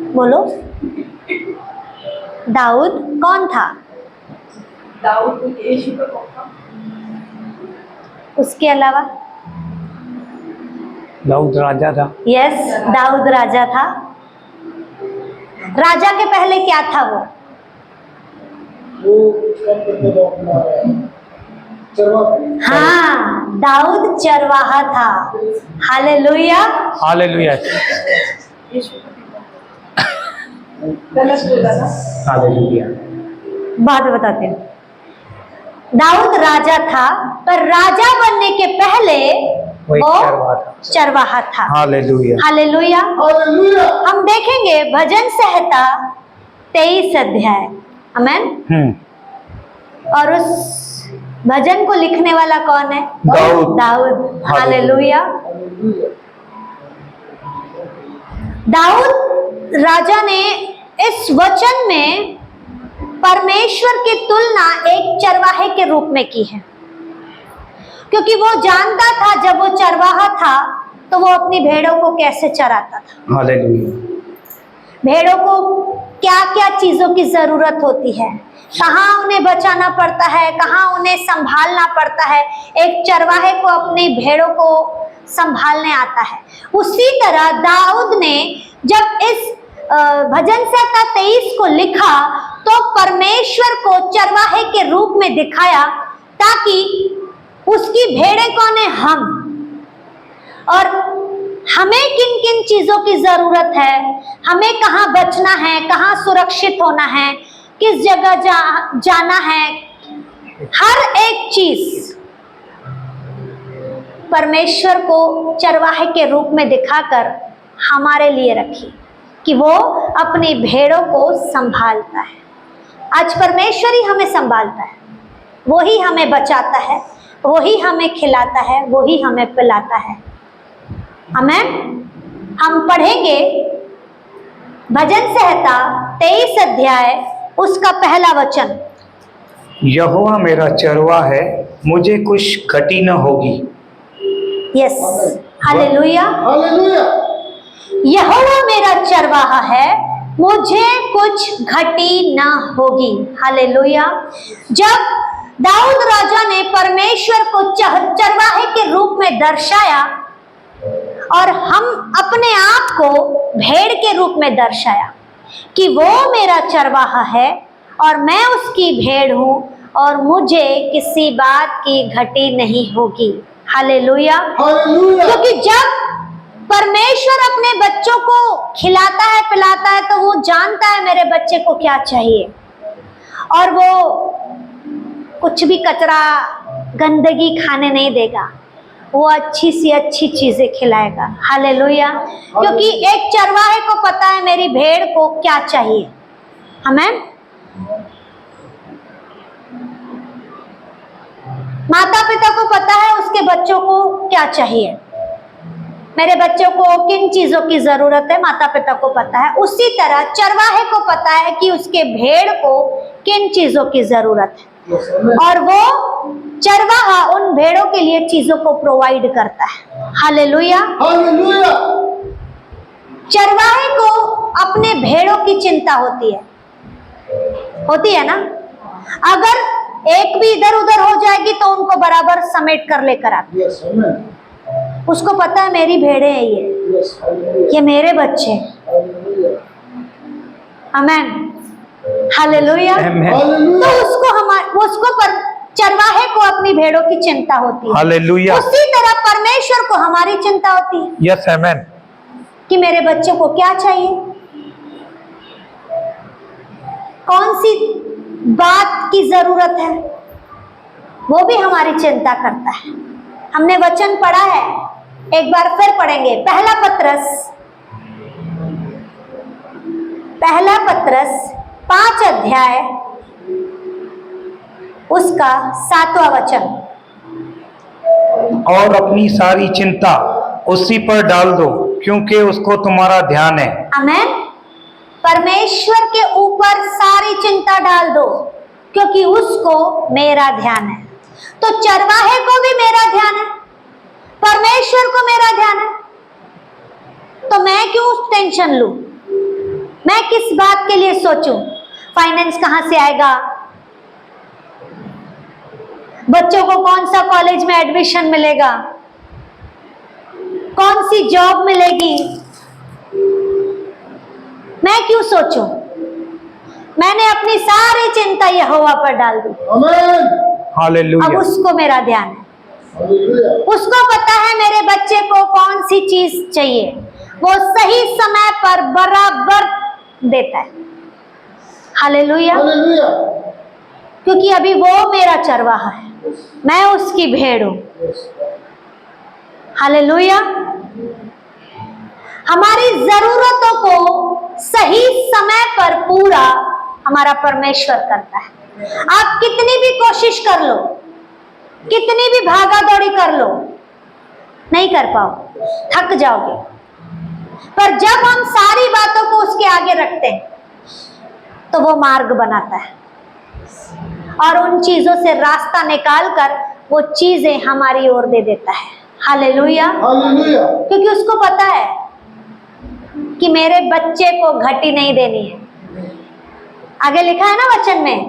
बोलो। दाऊद कौन था? दाऊद यीशु का पापा। उसके अलावा? दाऊद राजा था। यस, दाऊद राजा था। राजा के पहले क्या था वो? हाँ, दाऊद चरवाहा था। हालेलुया। हालेलुया। गलत बोला ना। हालेलुया। बात बताते हैं। दाऊद राजा था, पर राजा बनने के पहले वो चरवाहा था। हालेलुया। हालेलुया। हम देखेंगे भजन संहिता 23 अध्याय। आमेन। और उस भजन को लिखने वाला कौन है? दाऊद। हालेलुया। दाऊद राजा ने इस वचन में परमेश्वर की तुलना एक चरवाहे के रूप में की है, क्योंकि वो जानता था जब वो चरवाहा था तो वो अपनी भेड़ों को कैसे चराता था। हालेलुया। भेड़ों को क्या क्या चीजों की जरूरत होती है, कहाँ उन्हें बचाना पड़ता है, कहाँ उन्हें संभालना पड़ता है। एक चरवाहे को अपनी भेड़ों को संभालने आता है। उसी तरह दाऊद ने जब इस भजन संहिता 23 को लिखा तो परमेश्वर को चरवाहे के रूप में दिखाया, ताकि उसकी भेड़ें कौन है? हम। और हमें किन किन चीजों की जरूरत है, हमें कहाँ बचना है, कहाँ सुरक्षित होना है, किस जगह जाना है, हर एक चीज परमेश्वर को चरवाहे के रूप में दिखाकर हमारे लिए रखी कि वो अपनी भेड़ों को संभालता है। आज परमेश्वर ही हमें संभालता है, वो ही हमें बचाता है, वो ही हमें खिलाता है, वो ही हमें पिलाता है। आमेन। हम पढ़ेंगे भजन संहिता 23 अध्याय उसका पहला वचन। यहोवा मेरा चरवा है, मुझे कुछ घटी न होगी। Yes, hallelujah. यहोवा मेरा चरवाहा है, मुझे कुछ घटी ना होगी। हालेलुया। जब दाऊद राजा ने परमेश्वर को चरवाहे के रूप में दर्शाया और हम अपने आप को भेड़ के रूप में दर्शाया कि वो मेरा चरवाहा है और मैं उसकी भेड़ हूं और मुझे किसी बात की घटी नहीं होगी। हालेलुया। क्योंकि जब परमेश्वर अपने बच्चों को खिलाता है, पिलाता है, तो वो जानता है मेरे बच्चे को क्या चाहिए, और वो कुछ भी कचरा गंदगी खाने नहीं देगा, वो अच्छी सी अच्छी चीजें खिलाएगा। हालेलुया। क्योंकि एक चरवाहे को पता है मेरी भेड़ को क्या चाहिए। आमेन। माता पिता को पता है उसके बच्चों को क्या चाहिए, मेरे बच्चों को किन चीजों की जरूरत है, माता पिता को पता है। उसी तरह चरवाहे को पता है कि उसके भेड़ को किन चीजों की जरूरत है, और वो चरवाहा उन भेड़ों के लिए चीजों को प्रोवाइड करता है। हालेलुया। चरवाहे को अपने भेड़ों की चिंता होती है ना। अगर एक भी इधर उधर हो जाएगी तो उनको बराबर समेट कर लेकर आते। उसको पता है मेरी भेड़ें हैं, ये मेरे बच्चे। आमेन। हालेलुया। तो उसको पर चरवाहे को अपनी भेड़ों की चिंता होती है। हालेलुया। उसी तरह परमेश्वर को हमारी चिंता होती है। यस, आमेन। कि मेरे बच्चों को क्या चाहिए, कौन सी बात की जरूरत है, वो भी हमारी चिंता करता है। हमने वचन पढ़ा है, एक बार फिर पढ़ेंगे। पहला पत्रस 5 अध्याय उसका 7वां वचन। और अपनी सारी चिंता उसी पर डाल दो, क्योंकि उसको तुम्हारा ध्यान है। आमेन। परमेश्वर के ऊपर सारी चिंता डाल दो, क्योंकि उसको मेरा ध्यान है। तो चरवाहे को भी मेरा ध्यान है, परमेश्वर को मेरा ध्यान है, तो मैं क्यों टेंशन लूं, किस बात के लिए सोचूं? फाइनेंस कहां से आएगा? बच्चों को कौन सा कॉलेज में एडमिशन मिलेगा? कौन सी जॉब मिलेगी? मैं क्यों सोचूं? मैंने अपनी सारी चिंता यहोवा पर डाल दी। अब हालेलुया। उसको मेरा ध्यान है। उसको पता है मेरे बच्चे को कौन सी चीज चाहिए, वो सही समय पर बराबर देता है। हालेलुया। क्योंकि अभी वो मेरा चरवाहा है, मैं उसकी भेड़ हूं। हालेलुया। हमारी जरूरतों को सही समय पर पूरा हमारा परमेश्वर करता है। आप कितनी भी कोशिश कर लो, कितनी भी भागा दौड़ी कर लो, नहीं कर पाओ, थक जाओगे। पर जब हम सारी बातों को उसके आगे रखते हैं तो वो मार्ग बनाता है और उन चीजों से रास्ता निकालकर वो चीजें हमारी ओर दे देता है। हालेलुया। क्योंकि उसको पता है कि मेरे बच्चे को घटी नहीं देनी है। आगे लिखा है ना वचन में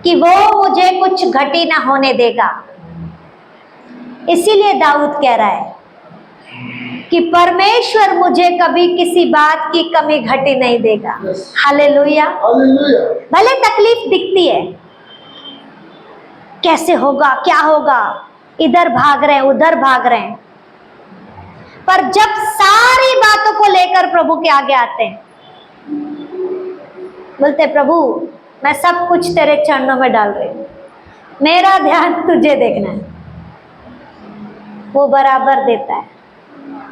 कि वो मुझे कुछ घटी ना होने देगा। इसीलिए दाऊद कह रहा है कि परमेश्वर मुझे कभी किसी बात की कमी घटी नहीं देगा। हालेलुया। भले तकलीफ दिखती है, कैसे होगा, क्या होगा, इधर भाग रहे हैं, उधर भाग रहे हैं, पर जब सारी बातों को लेकर प्रभु के आगे आते हैं, बोलते प्रभु मैं सब कुछ तेरे चरणों में डाल रही हूं, मेरा ध्यान तुझे देखना है। वो बराबर देता है।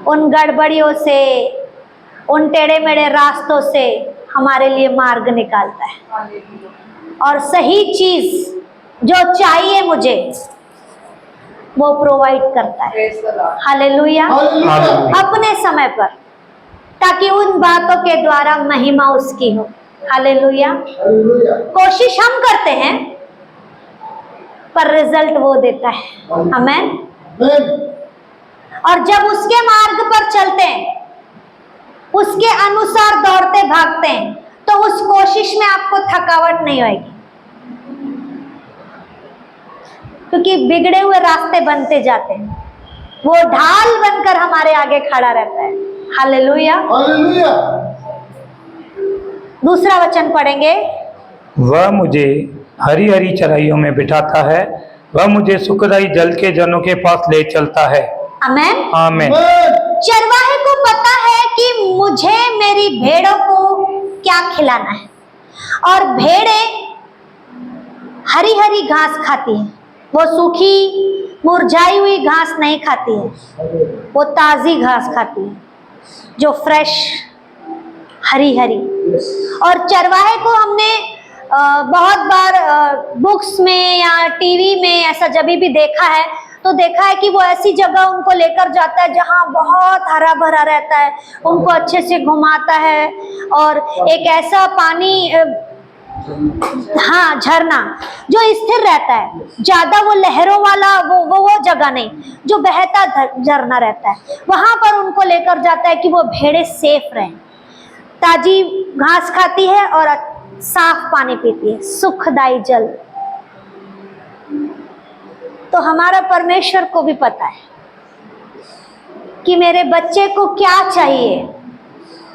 उन गड़बड़ियों से, उन टेढ़े मेढ़े रास्तों से हमारे लिए मार्ग निकालता है और सही चीज जो चाहिए मुझे वो प्रोवाइड करता है। हालेलुया। अपने समय पर, ताकि उन बातों के द्वारा महिमा उसकी हो। हालेलुया। कोशिश हम करते हैं पर रिजल्ट वो देता है। आमीन। और जब उसके मार्ग पर चलते हैं, उसके अनुसार दौड़ते भागते हैं, तो उस कोशिश में आपको थकावट नहीं होगी, क्योंकि बिगड़े हुए रास्ते बनते जाते हैं। वो ढाल बनकर हमारे आगे खड़ा रहता है। हालेलुया। दूसरा वचन पढ़ेंगे। वह मुझे हरी हरी चराइयों में बिठाता है, वह मुझे सुखदाई जल के जनों के पास ले चलता है। आमीन। आमीन। चरवाहे को पता है कि मुझे मेरी भेड़ों को क्या खिलाना है, और भेड़ें हरी हरी घास खाती हैं। वो सूखी मुरझाई हुई घास नहीं खाती है, वो ताजी घास खाती है जो फ्रेश हरी हरी। और चरवाहे को हमने बहुत बार बुक्स में या टीवी में ऐसा जब भी देखा है तो देखा है कि वो ऐसी जगह उनको लेकर जाता है जहाँ बहुत हरा भरा रहता है, उनको अच्छे से घुमाता है, और एक ऐसा पानी, हाँ झरना, जो स्थिर रहता है, ज्यादा वो लहरों वाला वो जगह नहीं, जो बहता झरना रहता है, वहां पर उनको लेकर जाता है कि वो भेड़ें सेफ रहें, ताजी घास खाती है और साफ पानी पीती है, सुखदाई जल। तो हमारा परमेश्वर को भी पता है कि मेरे बच्चे को क्या चाहिए,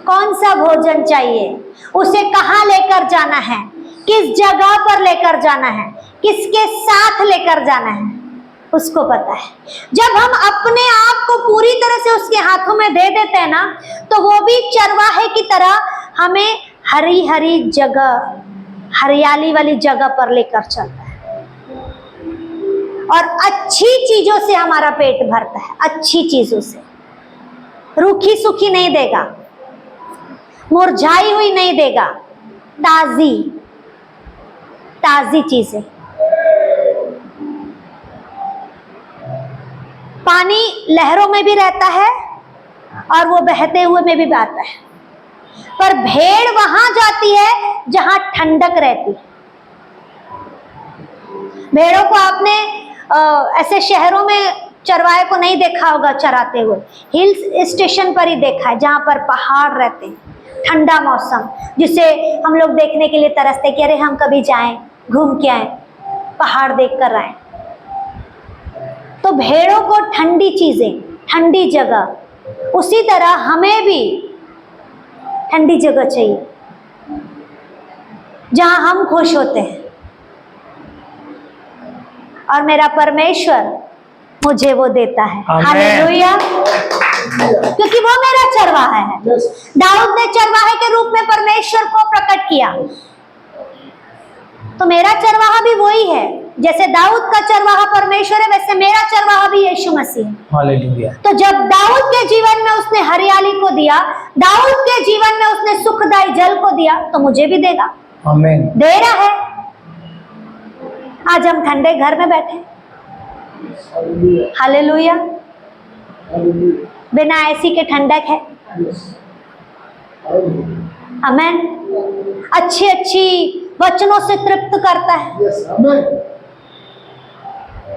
कौन सा भोजन चाहिए, उसे कहाँ लेकर जाना है, किस जगह पर लेकर जाना है, किसके साथ लेकर जाना है, उसको पता है। जब हम अपने आप को पूरी तरह से उसके हाथों में दे देते हैं ना, तो वो भी चरवाहे की तरह हमें हरी हरी जगह, हरियाली वाली जगह पर लेकर चलता है, और अच्छी चीजों से हमारा पेट भरता है, अच्छी चीजों से। रूखी सूखी नहीं देगा, मुरझाई हुई नहीं देगा, ताजी ताजी चीजें। पानी लहरों में भी रहता है और वो बहते हुए में भी आता है, पर भेड़ वहां जाती है जहां ठंडक रहती है। भेड़ों को आपने ऐसे शहरों में चरवाहे को नहीं देखा होगा चराते हुए, हिल स्टेशन पर ही देखा है, जहां पर पहाड़ रहते हैं, ठंडा मौसम जिसे हम लोग देखने के लिए तरसते कि अरे हम कभी जाएं, घूम के आए, पहाड़ देख कर आए। तो भेड़ों को ठंडी चीजें, ठंडी जगह, उसी तरह हमें भी ठंडी जगह चाहिए जहां हम खुश होते हैं, और मेरा परमेश्वर मुझे वो देता है। हालेलुया, क्योंकि वो मेरा चरवाहा है। दाऊद ने चरवाहे के रूप में परमेश्वर को प्रकट किया, तो मेरा चरवाहा भी वही है। जैसे दाऊद का चरवाहा परमेश्वर है, वैसे मेरा चरवाहा भी यीशु मसीह है। हालेलुया। तो जब दाऊद के जीवन में उसने हरियाली को दिया, दाऊद के जीवन में उसने सुखदायी जल को दिया, तो मुझे भी देगा। आमीन। दे रहा है। आज हम ठंडे घर में बैठे, हालेलुया, बिना एसी के ठंडक है। आमीन। अच्छी अच्छी वचनों से तृप्त करता है।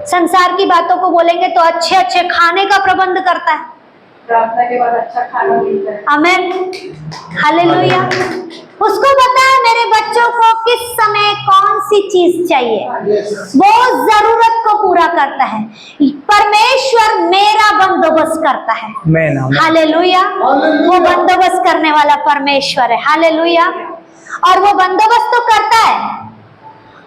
संसार की बातों को बोलेंगे तो अच्छे अच्छे खाने का प्रबंध करता है। प्रार्थना के बाद अच्छा खाना मिलता है। आमीन, हालेलुया। उसको पता है मेरे बच्चों को किस समय कौन सी चीज चाहिए, वो जरूरत को पूरा करता है। परमेश्वर मेरा बंदोबस्त करता है। हालेलुया। वो बंदोबस्त करने वाला परमेश्वर है। हालेलुया। और वो बंदोबस्त तो करता है,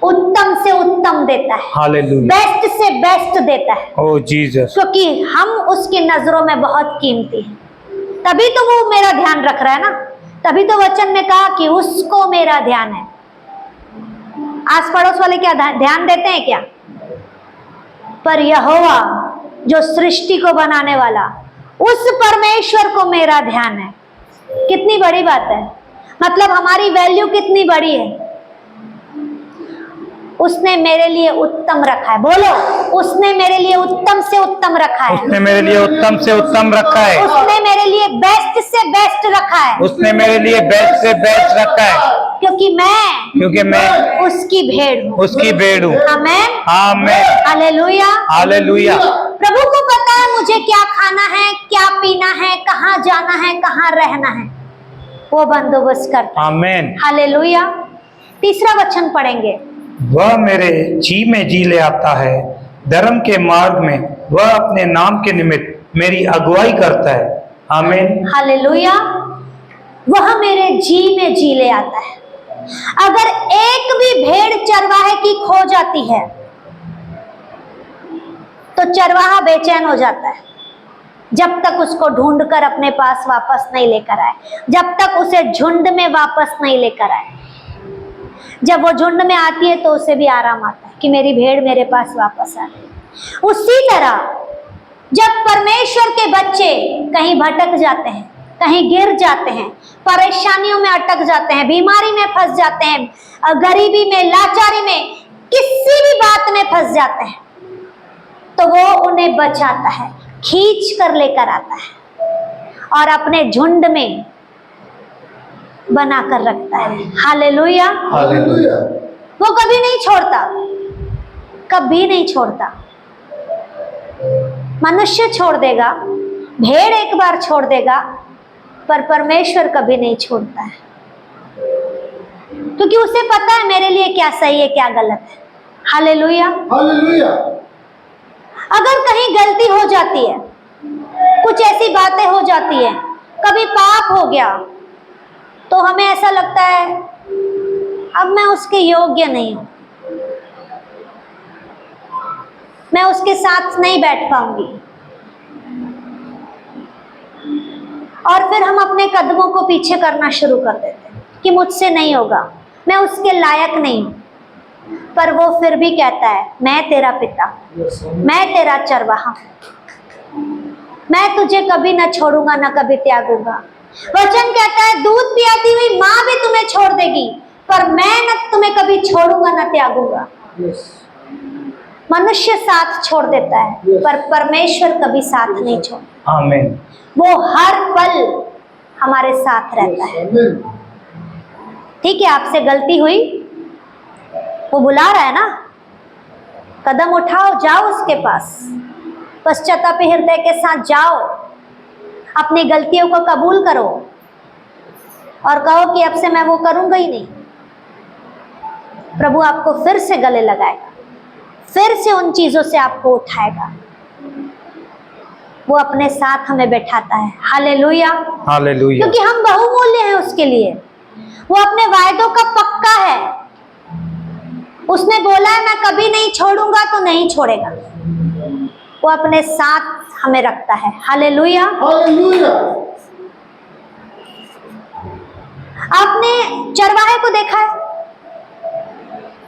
उत्तम से उत्तम देता है, हालेलुया, बेस्ट से बेस्ट देता है। ओ जीसस, क्योंकि हम उसकी नजरों में बहुत कीमती हैं, तभी तो वो मेरा ध्यान रख रहा है ना। तभी तो वचन ने कहा कि उसको मेरा ध्यान है। आस पड़ोस वाले क्या ध्यान देते हैं क्या? पर यहोवा जो सृष्टि को बनाने वाला, उस परमेश्वर को मेरा ध्यान है। कितनी बड़ी बात है, मतलब हमारी वैल्यू कितनी बड़ी है। उसने मेरे लिए उत्तम रखा है। बोलो, उसने मेरे लिए उत्तम से उत्तम रखा है। उसने मेरे लिए उत्तम से उत्तम रखा है। उसने मेरे लिए बेस्ट से बेस्ट रखा है। उसने मेरे लिए बेस्ट से बेस्ट रखा है। क्योंकि मैं उसकी भेड़ हूँ। उसकी भेड़ हूँ। आमीन, आमीन, हालेलुया, हालेलुया। प्रभु को पता है मुझे क्या खाना है, क्या पीना है, कहाँ जाना है, कहाँ रहना है, वो बंदोबस्त करता है। आमीन, हालेलुया। तीसरा वचन पढ़ेंगे। वह मेरे जी में जी ले आता है, धर्म के मार्ग में वह अपने नाम के निमित्त मेरी अगुवाई करता है। आमीन, हालेलुया। वह मेरे जी में जी ले आता है। अगर एक भी भेड़ चरवाहे की खो जाती है तो चरवाहा बेचैन हो जाता है, जब तक उसको ढूंढकर अपने पास वापस नहीं लेकर आए, जब तक उसे झुंड में वापस नहीं लेकर आए। जब वो झुंड में आती है तो उसे भी आराम आता है कि मेरी भेड़ मेरे पास वापस आ गई। उसी तरह जब परमेश्वर के बच्चे कहीं भटक जाते हैं, कहीं गिर जाते हैं, परेशानियों में अटक जाते हैं, बीमारी में फंस जाते हैं, गरीबी में, लाचारी में, किसी भी बात में फंस जाते हैं, तो वो उन्हें बचाता है, खींच कर लेकर आता है और अपने झुंड में बनाकर रखता है। Hallelujah, hallelujah. वो कभी नहीं छोड़ता, कभी नहीं छोड़ता। मनुष्य छोड़ देगा, भेड़ एक बार छोड़ देगा, पर परमेश्वर कभी नहीं छोड़ता है, क्योंकि उसे पता है मेरे लिए क्या सही है, क्या गलत है। Hallelujah, hallelujah. अगर कहीं गलती हो जाती है, कुछ ऐसी बातें हो जाती है, कभी पाप हो गया, तो हमें ऐसा लगता है अब मैं उसके योग्य नहीं हूं, मैं उसके साथ नहीं बैठ पाऊंगी, और फिर हम अपने कदमों को पीछे करना शुरू कर देते हैं कि मुझसे नहीं होगा, मैं उसके लायक नहीं हूं। पर वो फिर भी कहता है मैं तेरा पिता, मैं तेरा चरवाहा, मैं तुझे कभी ना छोड़ूंगा ना कभी त्यागूंगा। वचन कहता है दूध पियाती हुई माँ भी तुम्हें छोड़ देगी, पर मैं न तुम्हें कभी छोड़ूंगा ना त्यागूंगा। मनुष्य साथ छोड़ देता है, पर परमेश्वर कभी साथ नहीं छोड़ता। आमीन। वो हर पल हमारे साथ रहता है। ठीक है, आपसे गलती हुई, वो बुला रहा है ना, कदम उठाओ, जाओ उसके पास, पश्चातापी हृदय के साथ जाओ, अपनी गलतियों को कबूल करो, और कहो कि अब से मैं वो करूंगा ही नहीं। प्रभु आपको फिर से गले लगाएगा, फिर से उन चीजों से आपको उठाएगा। वो अपने साथ हमें बैठाता है। Hallelujah, hallelujah. क्योंकि हम बहुमूल्य हैं उसके लिए। वो अपने वायदों का पक्का है। उसने बोला है मैं कभी नहीं छोड़ूंगा तो नहीं छोड़ेगा। वो अपने साथ हमें रखता है। हालेलुया। हालेलुया। आपने चरवाहे को देखा है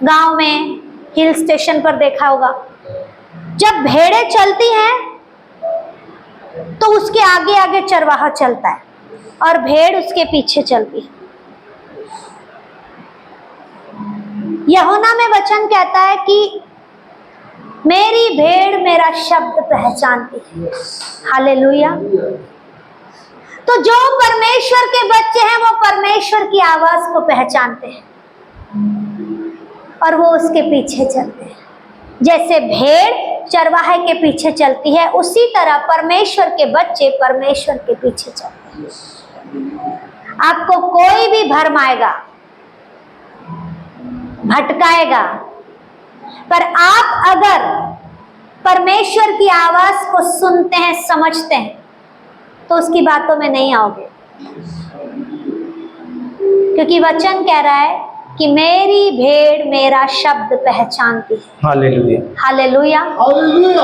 गांव में, हिल स्टेशन पर देखा होगा। जब भेड़ें चलती हैं तो उसके आगे आगे चरवाहा चलता है और भेड़ उसके पीछे चलती है। यूहन्ना में वचन कहता है कि मेरी भेड़ मेरा शब्द पहचानती है। हालेलुया। तो जो परमेश्वर के बच्चे हैं वो परमेश्वर की आवाज को पहचानते हैं और वो उसके पीछे चलते हैं। जैसे भेड़ चरवाहे के पीछे चलती है, उसी तरह परमेश्वर के बच्चे परमेश्वर के पीछे चलते हैं। आपको कोई भी भरमाएगा, भटकाएगा, पर आप अगर परमेश्वर की आवाज को सुनते हैं, समझते हैं, तो उसकी बातों में नहीं आओगे। क्योंकि वचन कह रहा है कि मेरी भेड़ मेरा शब्द पहचानती है। हालेलुया। हालेलुया। हालेलुया।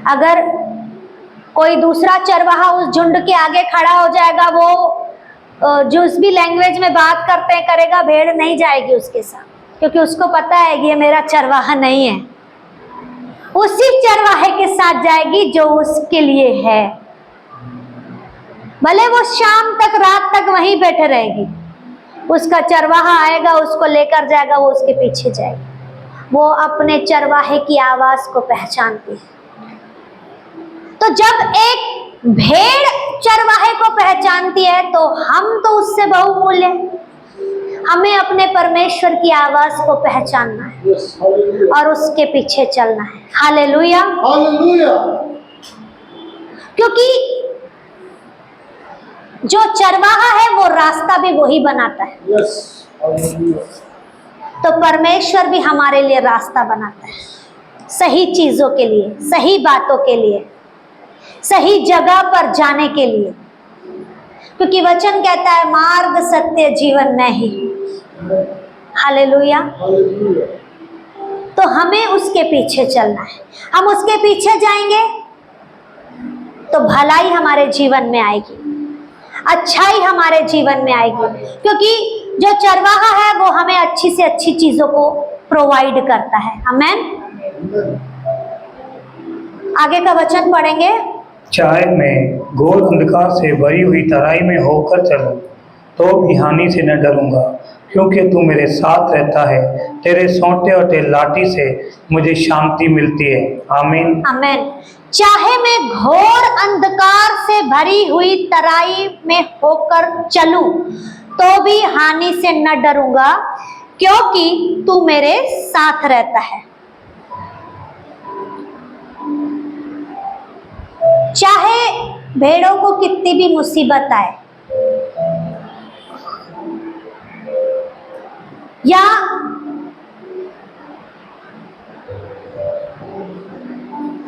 अगर कोई दूसरा चरवाहा उस झुंड के आगे खड़ा हो जाएगा, वो जो उस भी लैंग्वेज में बात करते हैं करेगा, भेड़ नहीं जाएगी उसके साथ, क्योंकि उसको पता है कि ये मेरा चरवाहा नहीं है। उसी चरवाहे के साथ जाएगी जो उसके लिए है। भले वो शाम तक रात तक वहीं बैठे रहेगी, उसका चरवाहा आएगा, उसको लेकर जाएगा, वो उसके पीछे जाएगी। वो अपने चरवाहे की आवाज को पहचानती है। तो जब एक भेड़ चरवाहे को पहचानती है तो हम तो उससे बहुमूल्य हैं। हमें अपने परमेश्वर की आवाज को पहचानना है और उसके पीछे चलना है। हालेलुया। हालेलुया। क्योंकि जो चरवाहा है वो रास्ता भी वही बनाता है। हालेलुया। तो परमेश्वर भी हमारे लिए रास्ता बनाता है, सही चीजों के लिए, सही बातों के लिए, सही जगह पर जाने के लिए। क्योंकि वचन कहता है मार्ग सत्य जीवन मैं ही। हालेलुया। हालेलुया। तो हमें उसके पीछे चलना है। हम उसके पीछे जाएंगे तो भलाई हमारे जीवन में आएगी, अच्छाई हमारे जीवन में आएगी। क्योंकि जो चरवाहा है वो हमें अच्छी से अच्छी चीजों को प्रोवाइड करता है। आमेन। आगे का वचन पढ़ेंगे। चाहे मैं घोर अंधकार से भरी हुई तराई में होकर चलूं तो भी हानि से न डरूंगा, क्योंकि तू मेरे साथ रहता है। तेरे सोंटे और तेरे लाठी से मुझे शांति मिलती है। आमीन। आमेन। चाहे मैं घोर अंधकार से भरी हुई तराई में होकर चलूं तो भी हानि से न डरूंगा, क्योंकि तू मेरे साथ रहता है। चाहे भेड़ों को कितनी भी मुसीबत आए या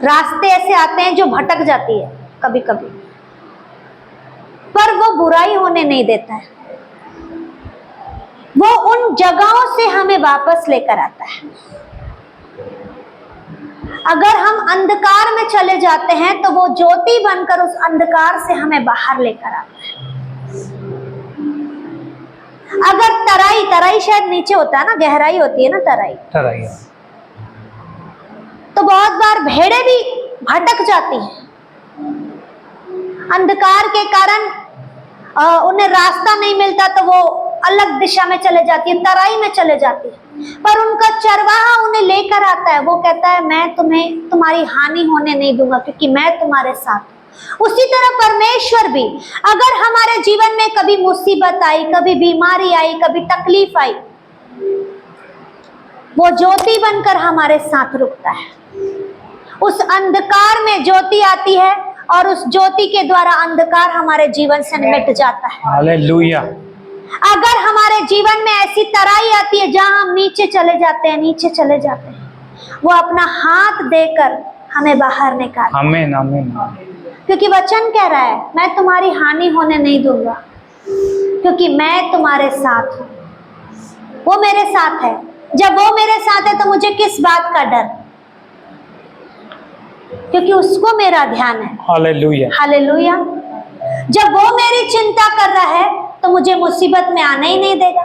रास्ते ऐसे आते हैं जो भटक जाती है कभी कभी, पर वो बुराई होने नहीं देता है। वो उन जगहों से हमें वापस लेकर आता है। अगर हम अंधकार में चले जाते हैं तो वो ज्योति बनकर उस अंधकार से हमें बाहर लेकर आता है। अगर तराई शायद नीचे होता है ना, गहराई होती है ना तराई, तो बहुत बार भेड़ें भी भटक जाती हैं। अंधकार के कारण उन्हें रास्ता नहीं मिलता तो वो अलग दिशा में चले जाती है, तराई में चले जाती है। पर उनका चरवाहा उन्हें लेकर आता है। वो कहता है मैं तुम्हें तुम्हारी हानि होने नहीं दूंगा, क्योंकि मैं तुम्हारे साथ हूं। उसी तरह परमेश्वर भी, अगर हमारे जीवन में कभी मुसीबत आई, कभी बीमारी आई, कभी तकलीफ आई, वो ज्योति बनकर हमारे साथ रुकता है। उस अंधकार में ज्योति आती है और उस ज्योति के द्वारा अंधकार हमारे जीवन से मिट जाता है। हालेलुया। अगर हमारे जीवन में ऐसी तराई आती है जहां हम नीचे चले जाते हैं, नीचे चले जाते हैं, वो अपना हाथ देकर हमें बाहर निकाल, आमीन आमीन। क्योंकि वचन कह रहा है मैं तुम्हारी हानि होने नहीं दूंगा, क्योंकि मैं तुम्हारे साथ हूं। वो मेरे साथ है। जब वो मेरे साथ है तो मुझे किस बात का डर, क्योंकि उसको मेरा ध्यान है। हालेलुया। हालेलुया। जब वो मेरी चिंता कर रहा है तो मुझे मुसीबत में आने ही नहीं देगा,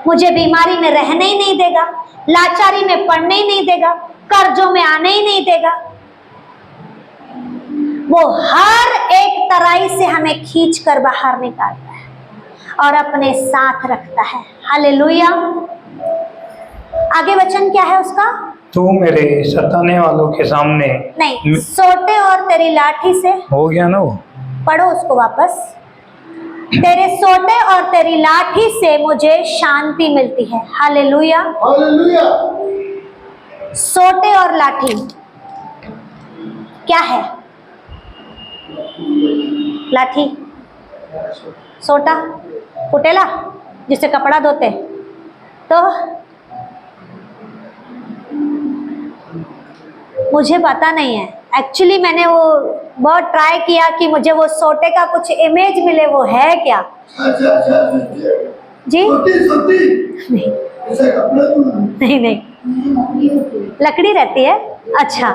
मुझे बीमारी में रहने ही नहीं देगा, लाचारी में पड़ने ही नहीं देगा, कर्जों में आने ही नहीं देगा। वो हर एक तराई से हमें खींच कर बाहर निकालता है और अपने साथ रखता है। हालेलुया। आगे वचन क्या है उसका? तू मेरे सताने वालों के सामने नहीं, सोटे और तेरी लाठी से। हो गया ना वो? पढ़ो उसको वापस। तेरे सोटे और तेरी लाठी से मुझे शांति मिलती है। हालेलुया। हालेलुया। सोटे और लाठी क्या है? लाठी, सोटा, कुटेला जिससे कपड़ा धोते, तो मुझे पता नहीं है एक्चुअली। मैंने वो बहुत ट्राई किया कि मुझे वो सोटे का कुछ इमेज मिले, वो है क्या? जी नहीं ऐसा कपड़ा नहीं नहीं, लकड़ी रहती है। अच्छा,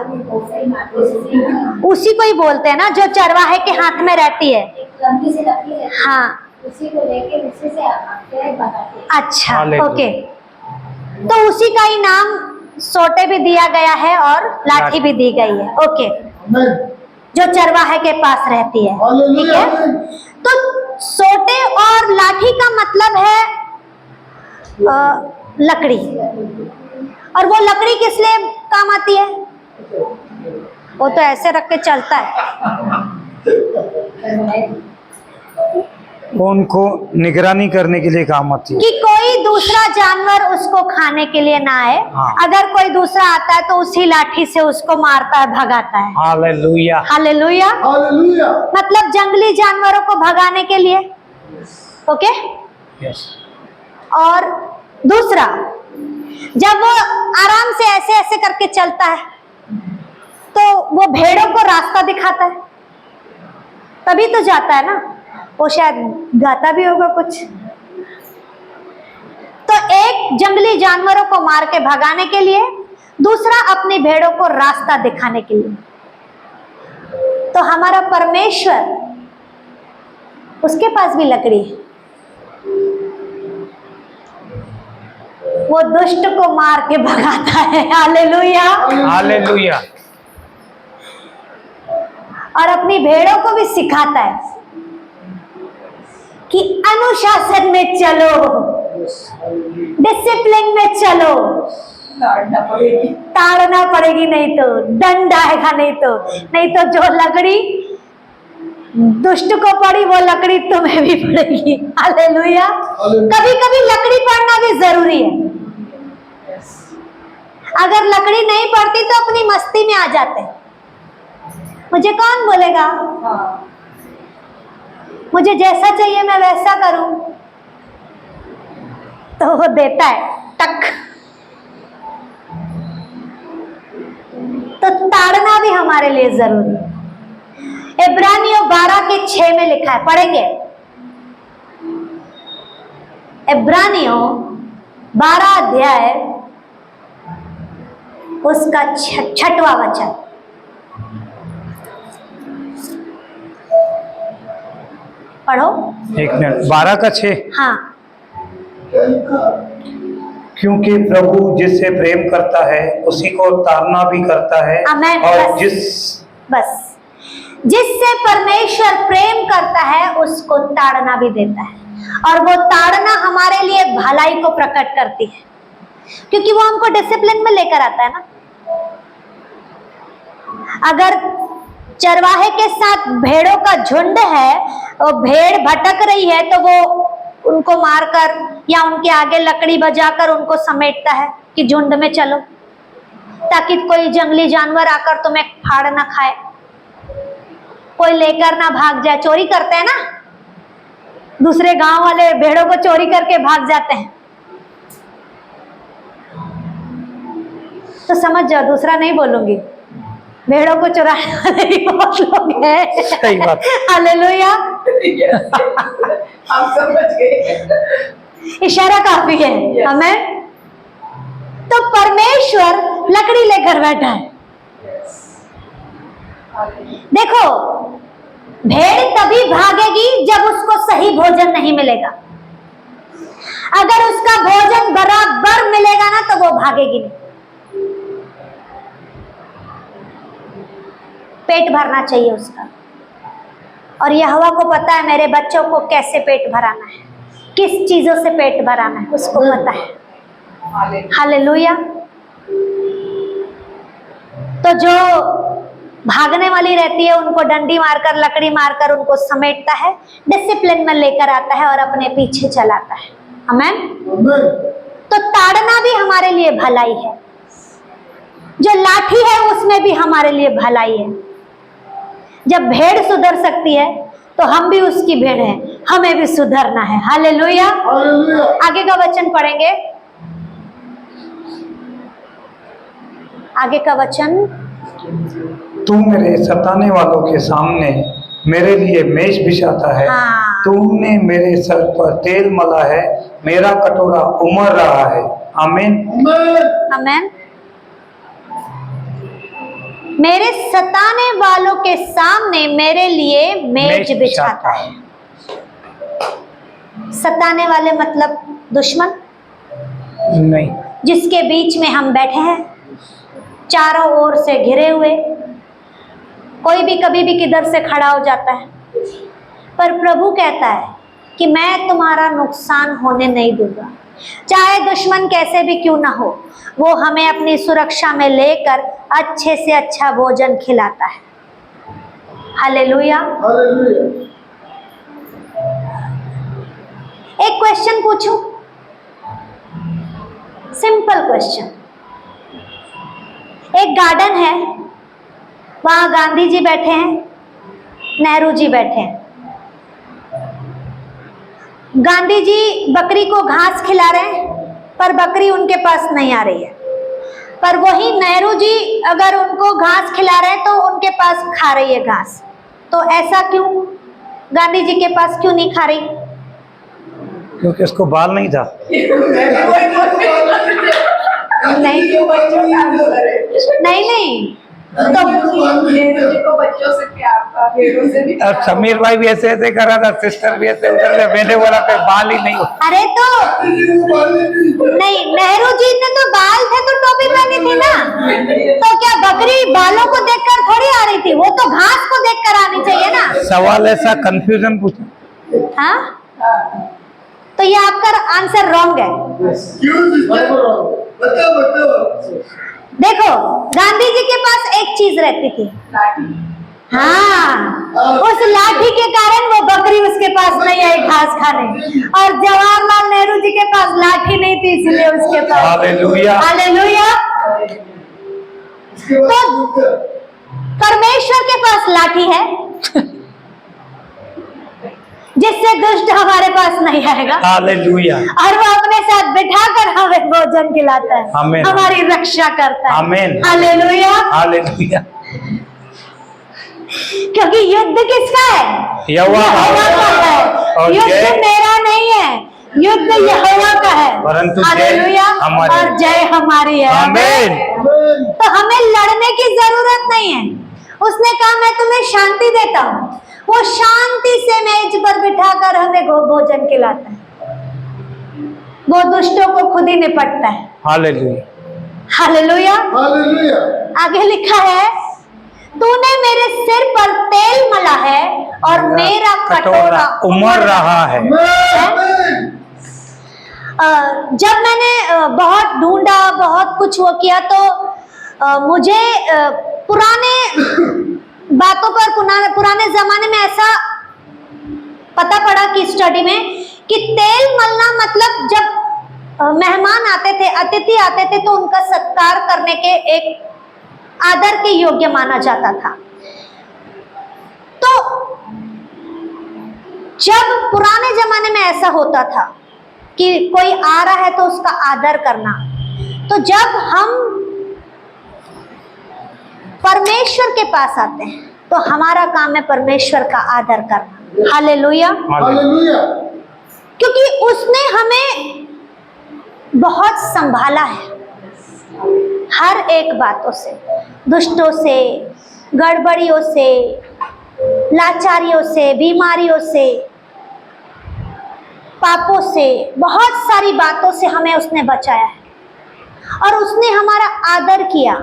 उसी को ही बोलते हैं ना जो चरवाहे के हाथ में रहती है। लंबी सी लकड़ी है, हाँ, उसी को लेके उसी से आगे बढ़ाते हैं। अच्छा, हालेलुया। ओके। तो उसी का ही नाम सोटे भी दिया गया है और लाठी भी दी गई है। ओके, जो चरवाहे के पास रहती है। ठीक है। तो सोटे और लाठी का मतलब है लकड़ी। और वो लकड़ी किस लिए काम आती है? वो तो ऐसे रख के चलता है। वो उनको निगरानी करने के लिए काम आती है कि कोई दूसरा जानवर उसको खाने के लिए ना आए। हाँ। अगर कोई दूसरा आता है तो उसी लाठी से उसको मारता है, भगाता है। हालेलुया। हालेलुया। हालेलुया। मतलब जंगली जानवरों को भगाने के लिए। ओके। यस। और दूसरा, जब वो आराम से ऐसे ऐसे करके चलता है तो वो भेड़ों को रास्ता दिखाता है, तभी तो जाता है ना। वो शायद गाता भी होगा कुछ। तो एक जंगली जानवरों को मार के भगाने के लिए, दूसरा अपनी भेड़ों को रास्ता दिखाने के लिए। तो हमारा परमेश्वर, उसके पास भी लकड़ी है। वो दुष्ट को मार के भगाता है। हालेलुया। हालेलुया। और अपनी भेड़ों को भी सिखाता है कि अनुशासन में चलो, डिसिप्लिन में चलो। लड़ना पड़ेगी, ताड़ना पड़ेगी, नहीं तो दंड आएगा, नहीं तो जो लकड़ी दुष्ट को पड़ी वो लकड़ी तुम्हें भी पड़ेगी। हालेलुया। कभी कभी लकड़ी पड़ना भी जरूरी है। अगर लकड़ी नहीं पड़ती तो अपनी मस्ती में आ जाते, मुझे कौन बोलेगा, मुझे जैसा चाहिए मैं वैसा करूं, तो वो देता है टक। तो ताड़ना भी हमारे लिए जरूरी है। इब्रानियों 12:6 में लिखा है, पढ़ेंगे? इब्रानियों 12 अध्याय उसका 6वां वचन। पढ़ो। 1 मिनट। 12:6। हाँ, क्योंकि प्रभु जिससे प्रेम करता है उसी को ताड़ना भी करता है। आमेन। और बस जिससे परमेश्वर प्रेम करता है उसको ताड़ना भी देता है। और वो ताड़ना हमारे लिए भलाई को प्रकट करती है, क्योंकि वो हमको डिसिप्लिन में लेकर आता है ना। अगर चरवाहे के साथ भेड़ों का झुंड है और भेड़ भटक रही है तो वो उनको मारकर या उनके आगे लकड़ी बजाकर उनको समेटता है कि झुंड में चलो, ताकि कोई जंगली जानवर आकर तुम्हें फाड़ ना खाए। कोई लेकर ना भाग जाए। चोरी करते हैं ना, दूसरे गांव वाले भेड़ों को चोरी करके भाग जाते हैं। तो समझ जाओ, दूसरा नहीं बोलूंगी, भेड़ों को चुराने वाले भी बहुत लोग हैं। सही बात। हालेलुया। हम समझ गए। इशारा काफी है हमें। तो परमेश्वर लकड़ी लेकर बैठा है। देखो, भेड़ तभी भागेगी जब उसको सही भोजन नहीं मिलेगा। अगर उसका भोजन बराबर मिलेगा ना तो वो भागेगी नहीं। पेट भरना चाहिए उसका। और यहोवा को पता है मेरे बच्चों को कैसे पेट भराना है, किस चीजों से पेट भराना है, उसको पता है। हालेलुया। तो जो भागने वाली रहती है उनको डंडी मारकर, लकड़ी मारकर उनको समेटता है, डिसिप्लिन में लेकर आता है और अपने पीछे चलाता है। आमीन। तो ताड़ना भी हमारे लिए भलाई है, जो लाठी है उसमें भी हमारे लिए भलाई है। जब भेड़ सुधर सकती है तो हम भी उसकी भेड़ हैं, हमें भी सुधरना है। हालेलुया। आगे का वचन पढ़ेंगे। आगे का वचन, तू मेरे सताने वालों के सामने मेरे लिए मेज बिछाता है। हाँ। तूने मेरे सर पर तेल मला है, मेरा कटोरा उमड़ रहा है। आमीन। आमीन। मेरे सताने वालों के सामने मेरे लिए मेज बिछाता है। सताने वाले मतलब दुश्मन, नहीं, जिसके बीच में हम बैठे हैं, चारों ओर से घिरे हुए। कोई भी कभी भी किधर से खड़ा हो जाता है, पर प्रभु कहता है कि मैं तुम्हारा नुकसान होने नहीं दूंगा। चाहे दुश्मन कैसे भी क्यों ना हो, वो हमें अपनी सुरक्षा में लेकर अच्छे से अच्छा भोजन खिलाता है। हालेलुया। एक क्वेश्चन पूछूं, सिंपल क्वेश्चन। एक गार्डन है, वहां गांधी जी बैठे हैं, नेहरू जी बैठे हैं। गांधी जी बकरी को घास खिला रहे हैं, पर बकरी उनके पास नहीं आ रही है। पर वही नेहरू जी अगर उनको घास खिला रहे हैं तो उनके पास खा रही है घास। तो ऐसा क्यों? गांधी जी के पास क्यों नहीं खा रही? क्योंकि उसको बाल नहीं था। नहीं तो को बच्चों से प्यार था, भेड़ों से भी अब समीर भाई भी ऐसे ऐसे कर रहा था, सिस्टर भी ऐसे उधर से बैठे बोला पे बाल ही नहीं होता। अरे तो नहीं, नेहरू जी ने तो बाल थे तो टोपी पहनी थी ना। तो क्या बकरी बालों को देखकर थोड़ी आ रही थी? वो तो घास को देखकर आनी चाहिए ना। सवाल ऐसा कंफ्यूजन पूछा। हाँ, तो ये आपका आंसर रॉन्ग है। देखो, गांधी जी के पास एक चीज रहती थी, हाँ, उस लाठी के कारण वो बकरी उसके पास नहीं आई घास खाने। और जवाहरलाल नेहरू जी के पास लाठी नहीं थी, इसलिए उसके पास। हालेलुया। हालेलुया। तो परमेश्वर के पास लाठी है, जिससे दुष्ट हमारे पास नहीं आएगा। हालेलुया। और वो अपने साथ बिठाकर हमें भोजन खिलाता है, आमीन। हमारी रक्षा करता है। आमीन। हालेलुया। हालेलुया। क्योंकि युद्ध किसका है? यहोवा का है। और युद्ध जय मेरा नहीं है, युद्ध यहोवा का है। परंतु जय हालेलुया। हमारी। और जय हमारी है। आमीन। तो हमें लड़ने की जरूरत नहीं है। उसने कहा मैं तुम्हें शांति देता हूँ। वो शांति से मेज पर बिठाकर हमें भोजन खिलाता है। वो दुष्टों को खुद ही निपटता है। हालेलुया। हालेलुया। आगे लिखा है, तूने मेरे सिर पर तेल मला है और मेरा कटोरा उमड़ रहा है। जब मैंने बहुत ढूंढा, बहुत कुछ वो किया, तो मुझे पुराने बातों पर, पुराने जमाने में ऐसा पता पड़ा कि स्टडी में, कि तेल मलना मतलब जब मेहमान आते थे, अतिथि आते थे, तो उनका सत्कार करने के एक आदर के योग्य माना जाता था। तो जब पुराने जमाने में ऐसा होता था कि कोई आ रहा है तो उसका आदर करना, तो जब हम परमेश्वर के पास आते हैं तो हमारा काम है परमेश्वर का आदर करना। हालेलुया। हालेलुया। क्योंकि उसने हमें बहुत संभाला है हर एक बातों से, दुष्टों से, गड़बड़ियों से, लाचारियों से, बीमारियों से, पापों से, बहुत सारी बातों से हमें उसने बचाया है। और उसने हमारा आदर किया,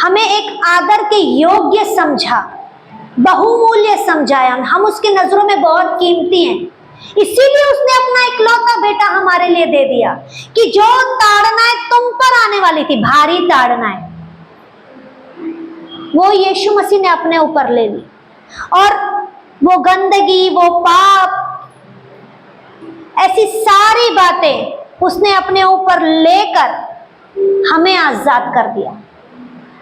हमें एक आदर के योग्य समझा, बहुमूल्य समझाया। हम उसकी नजरों में बहुत कीमती हैं, इसीलिए उसने अपना इकलौता बेटा हमारे लिए दे दिया कि जो ताड़नाएं तुम पर आने वाली थी, भारी ताड़नाएं, वो यीशु मसीह ने अपने ऊपर ले ली। और वो गंदगी, वो पाप, ऐसी सारी बातें उसने अपने ऊपर लेकर हमें आजाद कर दिया।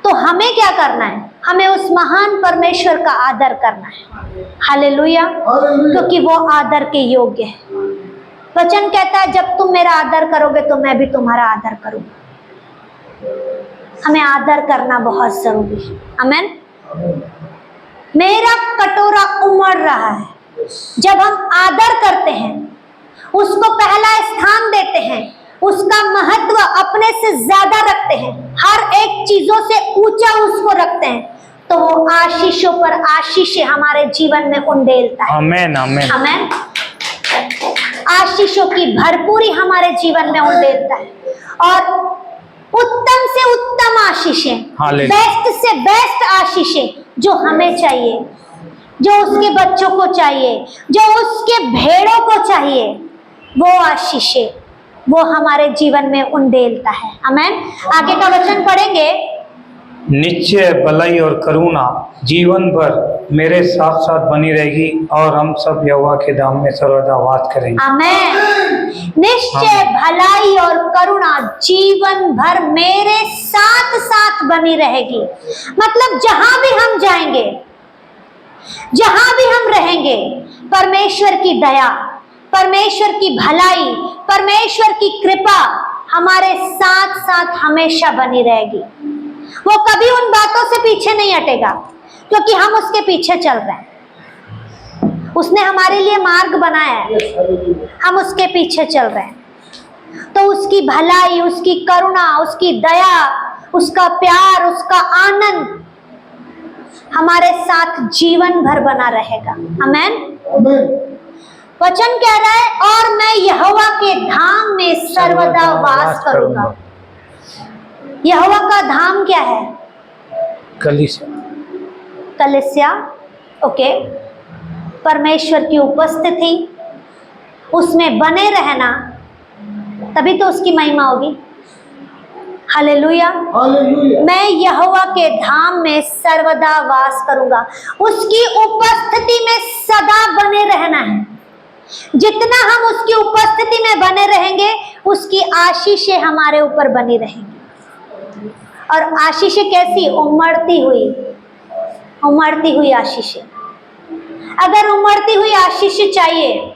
तो हमें क्या करना है? हमें उस महान परमेश्वर का आदर करना है। हालेलुया। क्योंकि वो आदर के योग्य है। वचन कहता है जब तुम मेरा आदर करोगे तो मैं भी तुम्हारा आदर करूंगा। हमें आदर करना बहुत जरूरी है। आमीन। मेरा कटोरा उमड़ रहा है। जब हम आदर करते हैं, उसको पहला स्थान देते हैं, उसका महत्व अपने से ज्यादा रखते हैं, हर एक चीजों से ऊंचा उसको रखते हैं, तो वो आशीषों पर आशीषें हमारे जीवन में उंडेलता है। आमीन आमीन आमीन। आशीषों की भरपूरी हमारे जीवन में उंडेलता है। और उत्तम से उत्तम आशीषें, बेस्ट से बेस्ट आशीषें जो हमें चाहिए, जो उसके बच्चों को चाहिए, जो उसके भेड़ों को चाहिए, वो आशीषें वो हमारे जीवन में उंडेलता है। आमीन। आगे का वचन पढ़ेंगे। निश्चय भलाई और करुणा जीवन भर मेरे साथ साथ बनी रहेगी और हम सब यहोवा के धाम में सर्वदा वास करेंगे। आमीन। निश्चय भलाई और करुणा जीवन भर मेरे साथ साथ बनी रहेगी। मतलब जहां भी हम जाएंगे, जहां भी हम रहेंगे, परमेश्वर की दया, परमेश्वर की भलाई, परमेश्वर की कृपा हमारे साथ साथ हमेशा बनी रहेगी। वो कभी उन बातों से पीछे नहीं हटेगा, क्योंकि हम उसके पीछे चल रहे हैं। उसने हमारे लिए मार्ग बनाया है, हम उसके पीछे चल रहे हैं। तो उसकी भलाई, उसकी करुणा, उसकी दया, उसका प्यार, उसका आनंद हमारे साथ जीवन भर बना रहेगा। आमीन। वचन कह रहा है और मैं यहोवा के धाम में सर्वदा वास करूंगा। यहोवा का धाम क्या है? कलीसिया। ओके। परमेश्वर की उपस्थिति, उसमें बने रहना, तभी तो उसकी महिमा होगी। हालेलुया। हालेलुया। मैं यहोवा के धाम में सर्वदा वास करूंगा। उसकी उपस्थिति में सदा बने रहना है। जितना हम उसकी उपस्थिति में बने रहेंगे, उसकी आशीषें हमारे ऊपर बनी रहेंगी। और आशीषें कैसी? उमड़ती हुई आशीषें। अगर उमड़ती हुई आशीषें चाहिए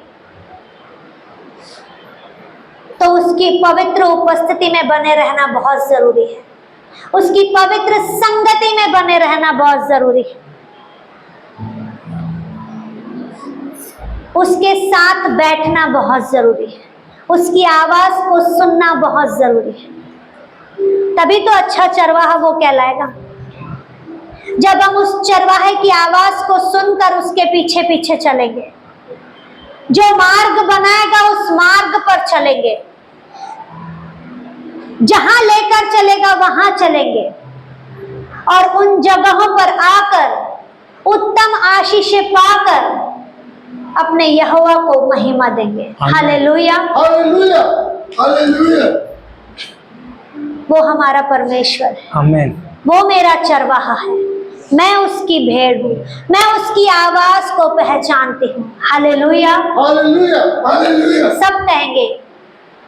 तो उसकी पवित्र उपस्थिति में बने रहना बहुत जरूरी है। उसकी पवित्र संगति में बने रहना बहुत जरूरी है। उसके साथ बैठना बहुत जरूरी है। उसकी आवाज को सुनना बहुत जरूरी है। तभी तो अच्छा चरवाहा वो कहलाएगा। जब हम उस चरवाहे की आवाज को सुनकर उसके पीछे पीछे चलेंगे, जो मार्ग बनाएगा उस मार्ग पर चलेंगे, जहां लेकर चलेगा वहां चलेंगे, और उन जगहों पर आकर उत्तम आशीषें पाकर अपने यहोवा को महिमा देंगे। हालेलुया। हालेलुया। हालेलुया। वो हमारा परमेश्वर है। आमीन। वो मेरा चरवाहा है, मैं उसकी भेड़ हूँ, मैं उसकी आवाज को पहचानती हूँ। हालेलुया। हालेलुया। हालेलुया। सब कहेंगे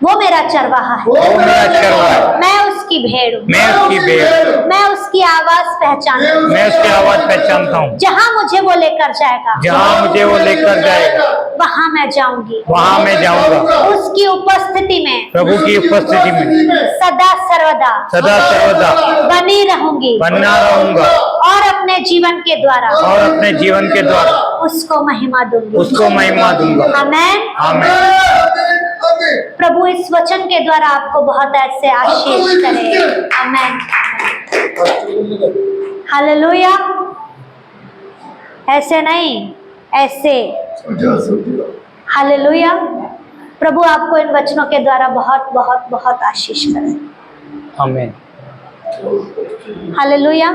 वो मेरा चरवाहा है, वो मेरा चरवाहा है। मैं उसकी भेड़ हूँ, मैं उसकी भेड़, मैं उसकी आवाज पहचानता हूँ। मैं उसकी आवाज पहचानता हूँ। जहाँ मुझे वो लेकर जाएगा जहाँ मुझे वो लेकर जाएगा वहाँ मैं जाऊंगी, वहाँ मैं जाऊंगा। उसकी उपस्थिति में प्रभु की उपस्थिति में सदा सर्वदा सदा सर्वदा बनी रहूंगी बना रहूंगा और अपने जीवन के द्वारा और अपने जीवन के द्वारा उसको महिमा दूंगी। उसको महिमा दूंगा। आमेन। आमीन। प्रभु इस वचन के द्वारा आपको बहुत ऐसे आशीष करे। आमेन। हालेलुया। ऐसे नहीं, ऐसे। हालेलुया। प्रभु आपको इन वचनों के द्वारा बहुत बहुत बहुत आशीष करे। आमीन। हालेलुया।